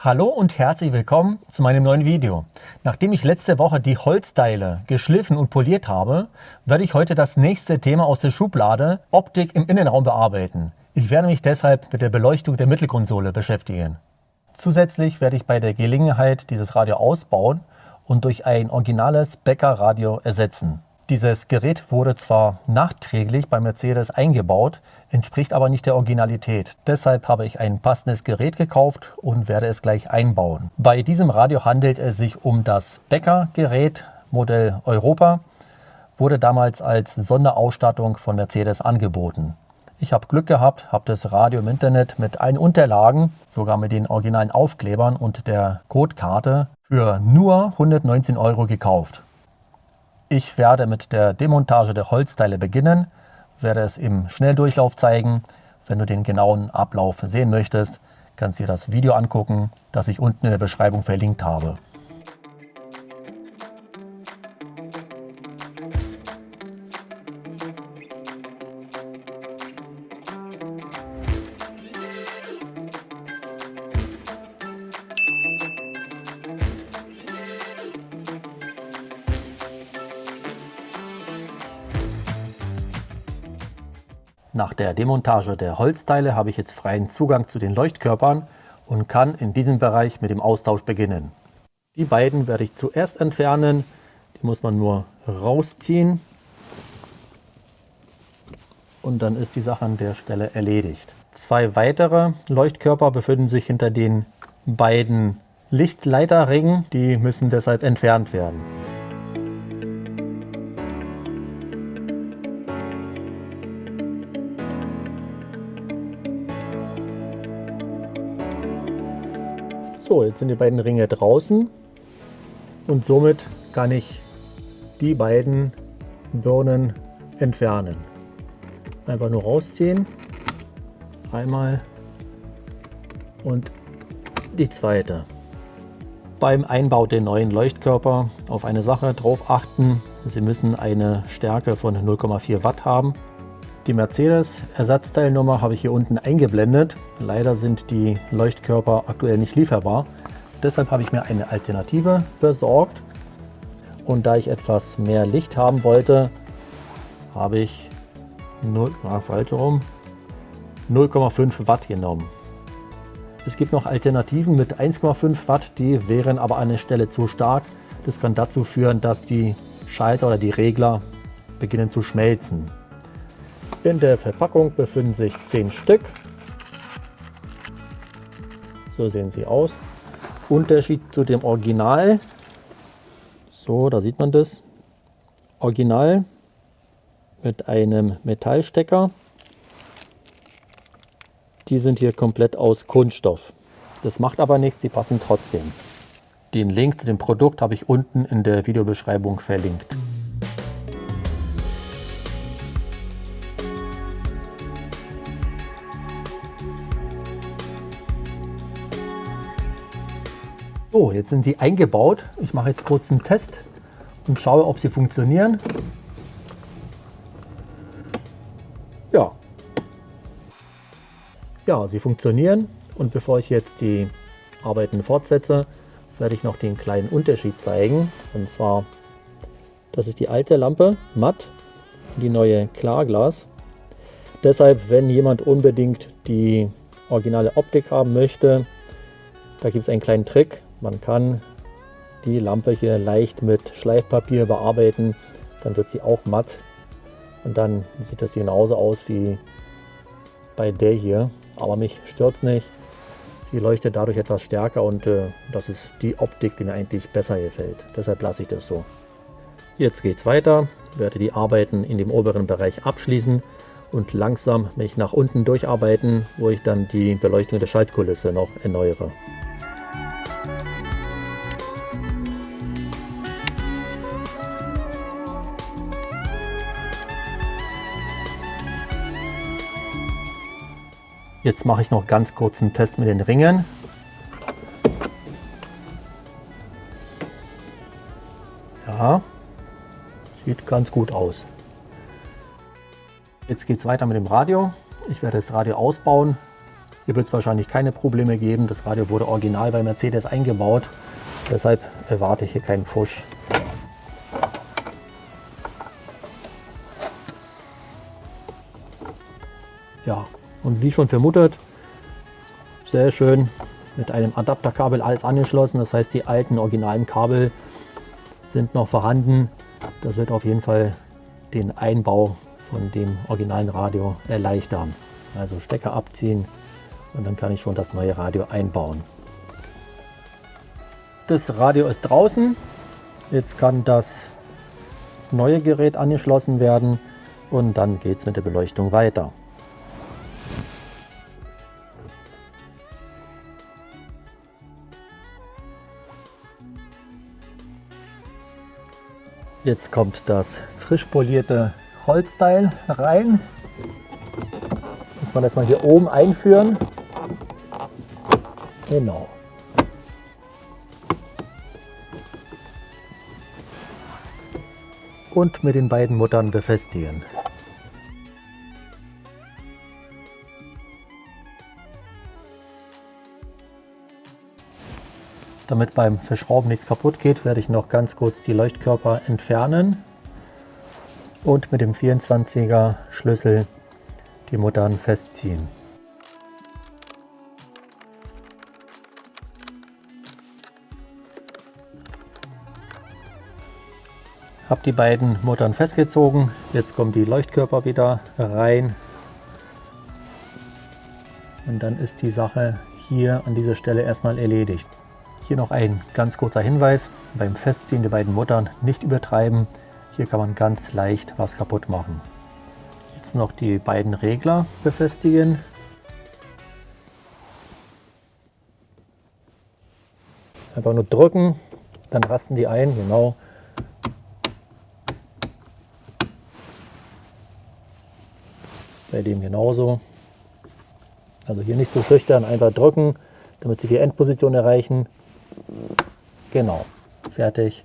Hallo und herzlich willkommen zu meinem neuen Video. Nachdem ich letzte Woche die Holzteile geschliffen und poliert habe, werde ich heute das nächste Thema aus der Schublade Optik im Innenraum bearbeiten. Ich werde mich deshalb mit der Beleuchtung der Mittelkonsole beschäftigen. Zusätzlich werde ich bei der Gelegenheit dieses Radio ausbauen und durch ein originales Becker-Radio ersetzen. Dieses Gerät wurde zwar nachträglich bei Mercedes eingebaut, entspricht aber nicht der Originalität. Deshalb habe ich ein passendes Gerät gekauft und werde es gleich einbauen. Bei diesem Radio handelt es sich um das Becker-Gerät Modell Europa, wurde damals als Sonderausstattung von Mercedes angeboten. Ich habe Glück gehabt, habe das Radio im Internet mit allen Unterlagen, sogar mit den originalen Aufklebern und der Codekarte für nur 119 € gekauft. Ich werde mit der Demontage der Holzteile beginnen, werde es im Schnelldurchlauf zeigen. Wenn du den genauen Ablauf sehen möchtest, kannst du dir das Video angucken, das ich unten in der Beschreibung verlinkt habe. Nach der Demontage der Holzteile habe ich jetzt freien Zugang zu den Leuchtkörpern und kann in diesem Bereich mit dem Austausch beginnen. Die beiden werde ich zuerst entfernen. Die muss man nur rausziehen und dann ist die Sache an der Stelle erledigt. Zwei weitere Leuchtkörper befinden sich hinter den beiden Lichtleiterringen. Die müssen deshalb entfernt werden. So, jetzt sind die beiden Ringe draußen und somit kann ich die beiden Birnen entfernen. Einfach nur rausziehen, einmal und die zweite. Beim Einbau der neuen Leuchtkörper auf eine Sache drauf achten, sie müssen eine Stärke von 0,4 Watt haben. Die Mercedes Ersatzteilnummer habe ich hier unten eingeblendet. Leider sind die Leuchtkörper aktuell nicht lieferbar. Deshalb habe ich mir eine Alternative besorgt. Und da ich etwas mehr Licht haben wollte, habe ich 0,5 Watt genommen. Es gibt noch Alternativen mit 1,5 Watt, die wären aber an der Stelle zu stark. Das kann dazu führen, dass die Schalter oder die Regler beginnen zu schmelzen. In der Verpackung befinden sich 10 Stück. So sehen sie aus. Unterschied zu dem Original. So, da sieht man das. Original mit einem Metallstecker. Die sind hier komplett aus Kunststoff. Das macht aber nichts, sie passen trotzdem. Den Link zu dem Produkt habe ich unten in der Videobeschreibung verlinkt. So, jetzt sind sie eingebaut. Ich mache jetzt kurz einen Test und schaue, ob sie funktionieren. Ja, sie funktionieren. Und bevor ich jetzt die Arbeiten fortsetze, werde ich noch den kleinen Unterschied zeigen. Und zwar, das ist die alte Lampe, matt, die neue Klarglas. Deshalb, wenn jemand unbedingt die originale Optik haben möchte, da gibt es einen kleinen Trick. Man kann die Lampe hier leicht mit Schleifpapier bearbeiten, dann wird sie auch matt und dann sieht das genauso aus wie bei der hier. Aber mich stört es nicht. Sie leuchtet dadurch etwas stärker und das ist die Optik, die mir eigentlich besser gefällt. Deshalb lasse ich das so. Jetzt geht es weiter. Ich werde die Arbeiten in dem oberen Bereich abschließen und langsam mich nach unten durcharbeiten, wo ich dann die Beleuchtung der Schaltkulisse noch erneuere. Jetzt mache ich noch ganz kurz einen Test mit den Ringen. Ja, sieht ganz gut aus. Jetzt geht es weiter mit dem Radio. Ich werde das Radio ausbauen Hier wird es wahrscheinlich keine Probleme geben. Das Radio wurde original bei Mercedes eingebaut. Deshalb erwarte ich hier keinen Pfusch. Ja, und wie schon vermutet, sehr schön mit einem Adapterkabel alles angeschlossen. Das heißt, die alten originalen Kabel sind noch vorhanden. Das wird auf jeden Fall den Einbau von dem originalen Radio erleichtern. Also Stecker abziehen und dann kann ich schon das neue Radio einbauen. Das Radio ist draußen. Jetzt kann das neue Gerät angeschlossen werden und dann geht es mit der Beleuchtung weiter. Jetzt kommt das frisch polierte Holzteil rein. Muss man das mal hier oben einführen. Genau. Und mit den beiden Muttern befestigen. Damit beim Verschrauben nichts kaputt geht, werde ich noch ganz kurz die Leuchtkörper entfernen und mit dem 24er Schlüssel die Muttern festziehen. Habe die beiden Muttern festgezogen, jetzt kommen die Leuchtkörper wieder rein und dann ist die Sache hier an dieser Stelle erstmal erledigt. Hier noch ein ganz kurzer Hinweis, beim Festziehen der beiden Muttern nicht übertreiben, hier kann man ganz leicht was kaputt machen. Jetzt noch die beiden Regler befestigen. Einfach nur drücken, dann rasten die ein, genau. Bei dem genauso. Also hier nicht so schüchtern, einfach drücken, damit sie die Endposition erreichen. Genau, fertig.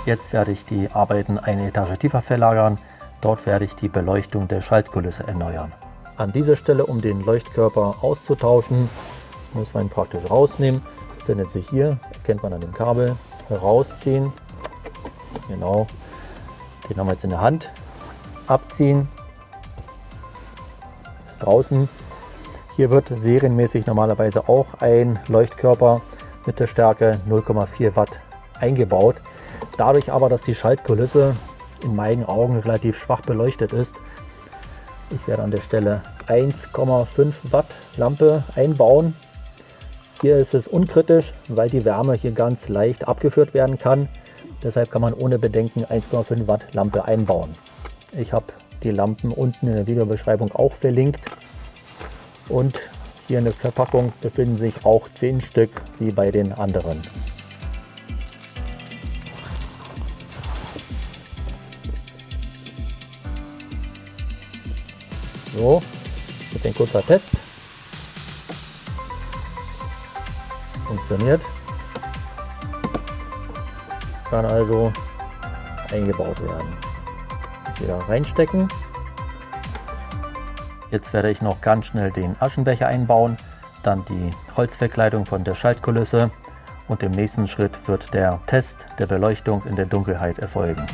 Jetzt werde ich die Arbeiten eine Etage tiefer verlagern. Dort werde ich die Beleuchtung der Schaltkulisse erneuern. An dieser Stelle, um den Leuchtkörper auszutauschen, muss man ihn praktisch rausnehmen. Findet sich hier, erkennt man an dem Kabel, rausziehen. Genau, den haben wir jetzt in der Hand. Abziehen. Ist draußen. Hier wird serienmäßig normalerweise auch ein Leuchtkörper mit der Stärke 0,4 Watt eingebaut. Dadurch aber, dass die Schaltkulisse in meinen Augen relativ schwach beleuchtet ist, ich werde an der Stelle 1,5 Watt Lampe einbauen. Hier ist es unkritisch, weil die Wärme hier ganz leicht abgeführt werden kann. Deshalb kann man ohne Bedenken 1,5 Watt Lampe einbauen. Ich habe die Lampen unten in der Videobeschreibung auch verlinkt. Und hier in der Verpackung befinden sich auch 10 Stück wie bei den anderen. So, jetzt ein kurzer Test. Funktioniert. Kann also eingebaut werden. Jetzt wieder reinstecken. Jetzt werde ich noch ganz schnell den Aschenbecher einbauen, dann die Holzverkleidung von der Schaltkulisse und im nächsten Schritt wird der Test der Beleuchtung in der Dunkelheit erfolgen.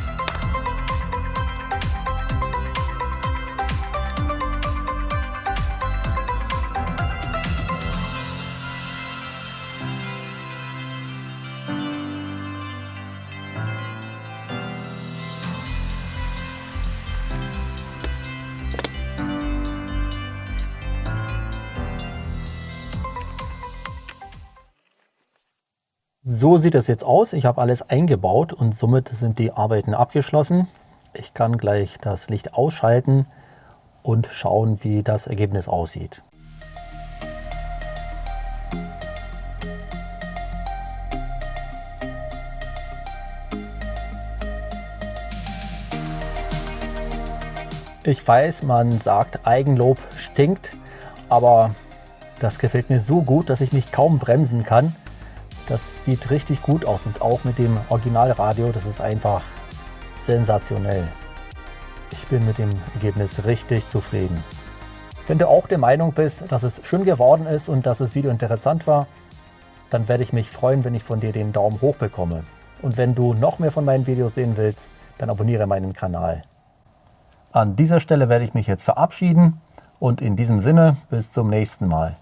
So sieht es jetzt aus. Ich habe alles eingebaut und somit sind die Arbeiten abgeschlossen. Ich kann gleich das Licht ausschalten und schauen, wie das Ergebnis aussieht. Ich weiß, man sagt, Eigenlob stinkt, aber das gefällt mir so gut, dass ich mich kaum bremsen kann. Das sieht richtig gut aus und auch mit dem Originalradio, das ist einfach sensationell. Ich bin mit dem Ergebnis richtig zufrieden. Wenn du auch der Meinung bist, dass es schön geworden ist und dass das Video interessant war, dann werde ich mich freuen, wenn ich von dir den Daumen hoch bekomme. Und wenn du noch mehr von meinen Videos sehen willst, dann abonniere meinen Kanal. An dieser Stelle werde ich mich jetzt verabschieden und in diesem Sinne bis zum nächsten Mal.